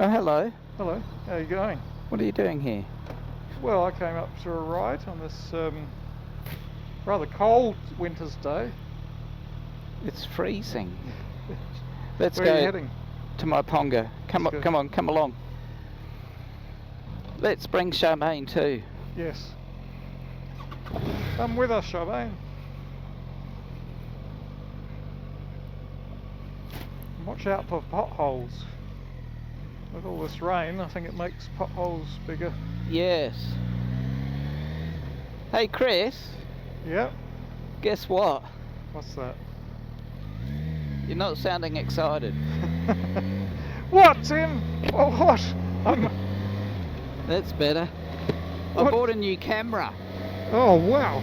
Oh, hello. Hello, how are you going? What are you doing here? Well, I came up for a ride on this rather cold winter's day. It's freezing. Let's Where are you go heading? to my ponga. Come on, come along. Let's bring Charmaine too. Yes. Come with us, Charmaine. Watch out for potholes. With all this rain, I think it makes potholes bigger. Yes. Hey, Chris. Yep. Guess what? What's that? You're not sounding excited. What, Tim? Oh, what? That's better. What? I bought a new camera. Oh, wow.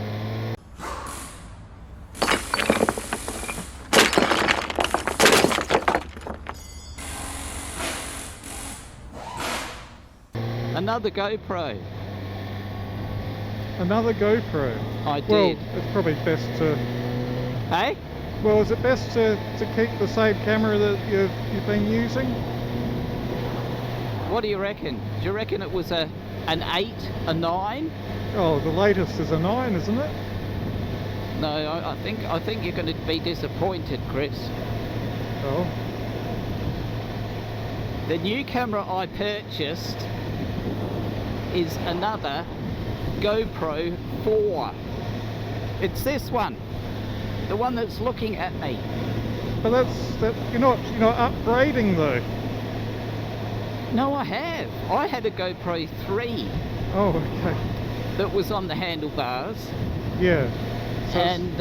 Another GoPro. Another GoPro? I did. Well, it's probably best to... Hey? Well, is it best to keep the same camera that you've been using? What do you reckon? Do you reckon it was an 8, a 9? Oh, the latest is a 9, isn't it? No, I think you're going to be disappointed, Chris. Oh. The new camera I purchased is another GoPro 4. It's this one, the one that's looking at me. But you're not upgrading though. No, I have. I had a GoPro 3. Oh, okay. That was on the handlebars. Yeah. So and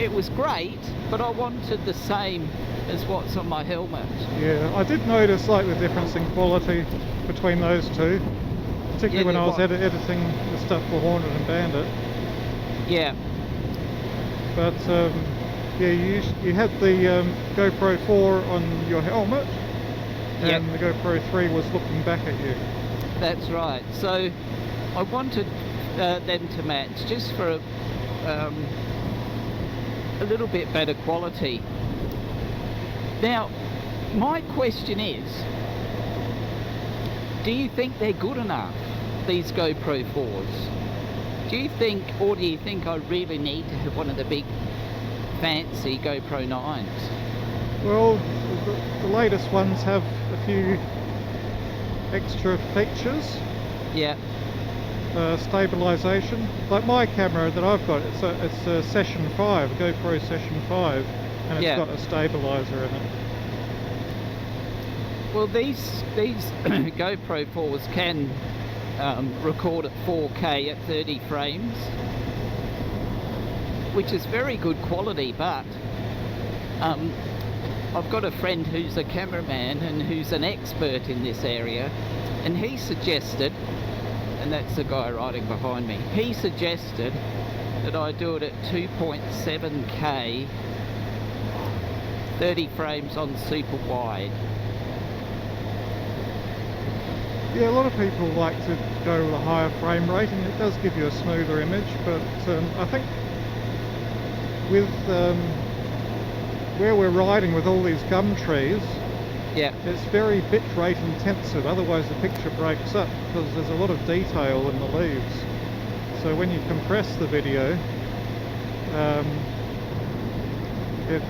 it was great, but I wanted the same as what's on my helmet. Yeah, I did notice like the difference in quality between those two, particularly when I was editing the stuff for Haunted and Bandit. Yeah. But yeah, you had the GoPro 4 on your helmet, and the GoPro 3 was looking back at you. That's right. So I wanted them to match just for a little bit better quality. Now, my question is, do you think they're good enough, these GoPro 4s? Do you think I really need to have one of the big fancy GoPro 9s? Well, the latest ones have a few extra features. Yeah. Stabilization. Like my camera that I've got, it's a Session 5, a GoPro Session 5, and it's got a stabilizer in it. Well, these GoPro 4s can record at 4K at 30 frames, which is very good quality, but I've got a friend who's a cameraman and who's an expert in this area, and he suggested, and that's the guy riding behind me, he suggested that I do it at 2.7K, 30 frames on super wide. Yeah, a lot of people like to go with a higher frame rate, and it does give you a smoother image, but I think with where we're riding with all these gum trees, it's very bitrate intensive, otherwise the picture breaks up because there's a lot of detail in the leaves. So when you compress the video, it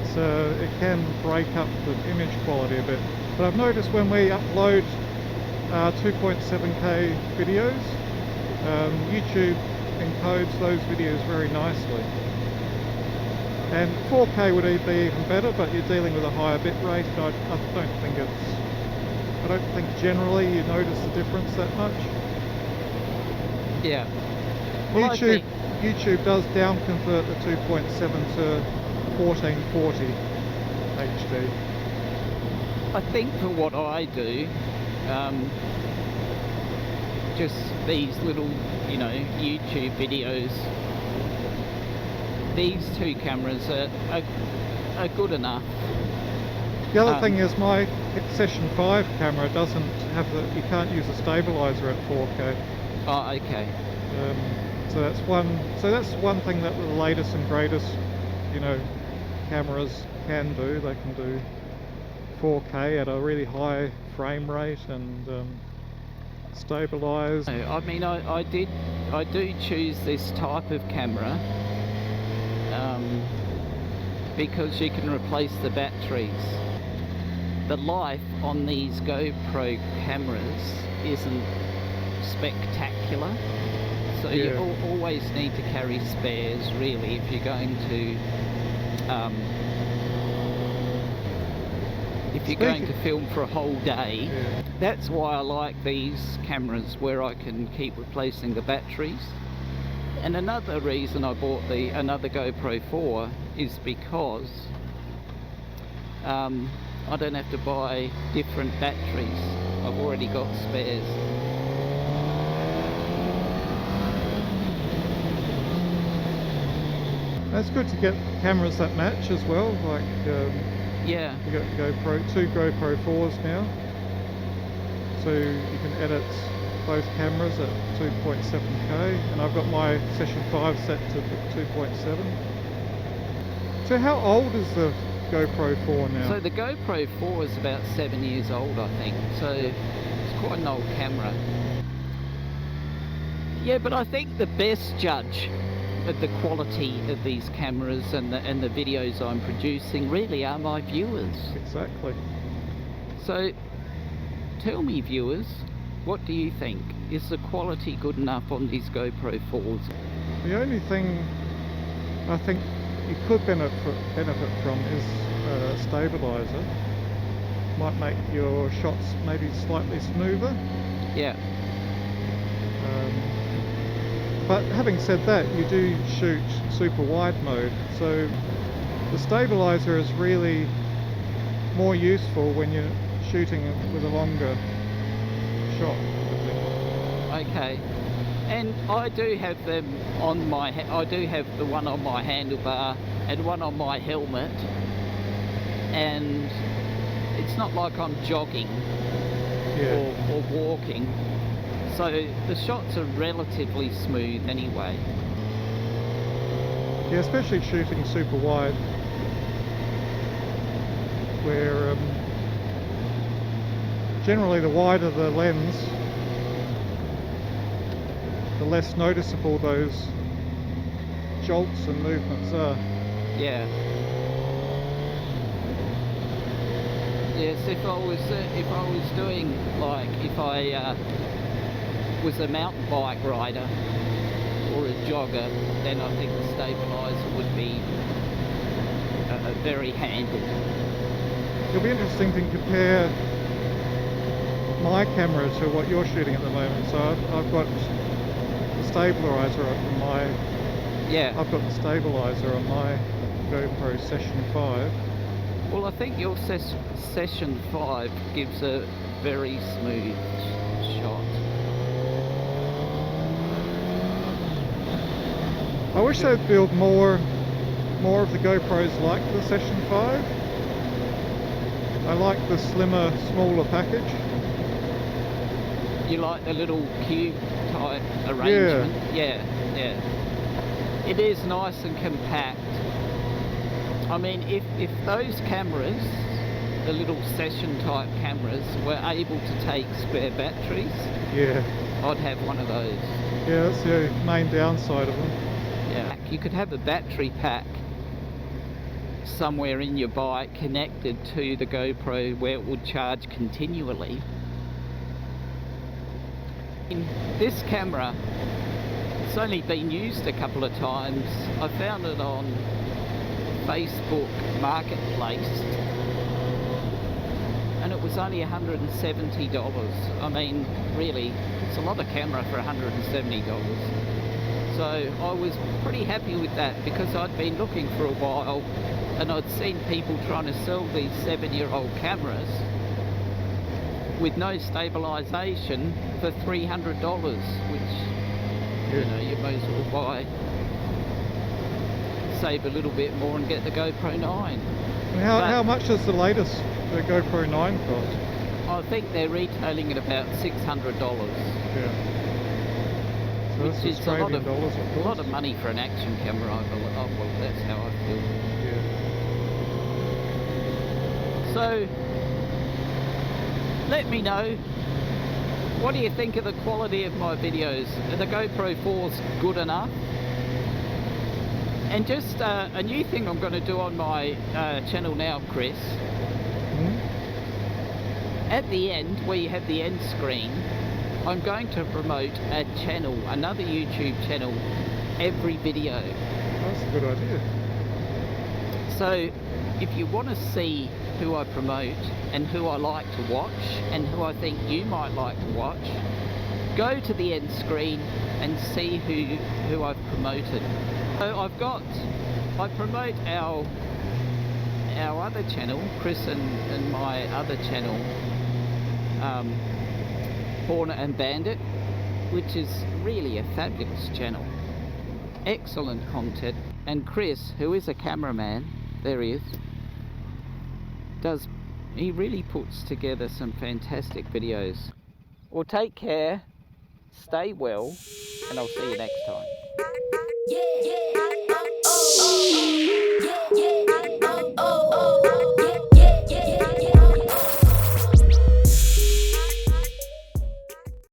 can break up the image quality a bit. But I've noticed when we upload 2.7K videos, YouTube encodes those videos very nicely. And 4K would be even better, but you're dealing with a higher bit rate. I don't think generally you notice the difference that much. Yeah. Well, YouTube does down convert the 2.7 to 1440 HD. I think for what I do, just these little, YouTube videos, these two cameras are good enough. The other thing is my Session 5 camera doesn't have you can't use a stabilizer at 4K. Oh, okay. So that's one thing that the latest and greatest, cameras can do. They can do 4K at a really high frame rate and stabilize. I mean, I do choose this type of camera because you can replace the batteries. The life on these GoPro cameras isn't spectacular, so you always need to carry spares, really, if you're going to film for a whole day. That's why I like these cameras, where I can keep replacing the batteries. And another reason I bought another GoPro 4 is because I don't have to buy different batteries. I've already got spares. It's good to get cameras that match as well, like yeah, you got two GoPro 4s now, so you can edit both cameras at 2.7K, and I've got my Session 5 set to 2.7. So how old is the GoPro 4 now? So the GoPro 4 is about 7 years old, I think, so it's quite an old camera. Yeah, but I think the best judge of the quality of these cameras and the videos I'm producing really are my viewers. Exactly. So tell me, viewers, what do you think? Is the quality good enough on these GoPro 4s? The only thing I think you could benefit from is a stabilizer. Might make your shots maybe slightly smoother. Yeah. But having said that, you do shoot super wide mode, so the stabilizer is really more useful when you're shooting with a longer shot, I think. Okay. And I do have them on my I do have the one on my handlebar and one on my helmet, and it's not like I'm jogging or walking, so the shots are relatively smooth anyway. Yeah, especially shooting super wide, where generally the wider the lens, the less noticeable those jolts and movements are. Yeah. Yes, if I was doing, like, if I was a mountain bike rider or a jogger, then I think the stabilizer would be very handy. It'll be interesting to compare my camera to what you're shooting at the moment. So I've got the stabilizer on my. Yeah. I've got the stabilizer on my GoPro Session 5. Well, I think your Session 5 gives a very smooth shot. I wish they'd build more of the GoPros like the Session 5. I like the slimmer, smaller package. You like the little cube type arrangement? Yeah, yeah. It is nice and compact. I mean, if those cameras, the little session type cameras, were able to take spare batteries, yeah, I'd have one of those. Yeah, that's the main downside of them. Yeah, you could have a battery pack somewhere in your bike connected to the GoPro where it would charge continually. In this camera, it's only been used a couple of times. I found it on Facebook Marketplace and it was only $170. I mean, really, it's a lot of camera for $170. So I was pretty happy with that because I'd been looking for a while and I'd seen people trying to sell these 7-year-old cameras with no stabilisation for $300, which, you know, you may as well buy, save a little bit more and get the GoPro 9. And how much is the latest, the GoPro 9 cost? I think they're retailing at about $600. Yeah. So which is Australian dollars, of course. A lot of money for an action camera, I believe. Oh, well, that's how I feel. Yeah. So, let me know, what do you think of the quality of my videos? Are the GoPro 4s good enough? And just a new thing I'm going to do on my channel now, Chris. At the end, where you have the end screen, I'm going to promote a channel, another YouTube channel, every video. That's a good idea. So if you want to see who I promote and who I like to watch and who I think you might like to watch, go to the end screen and see who I've promoted. So I promote our other channel, Chris and my other channel, Hornet and Bandit, which is really a fabulous channel. Excellent content. And Chris, who is a cameraman, there he is, he really puts together some fantastic videos. Well, take care, stay well, and I'll see you next time.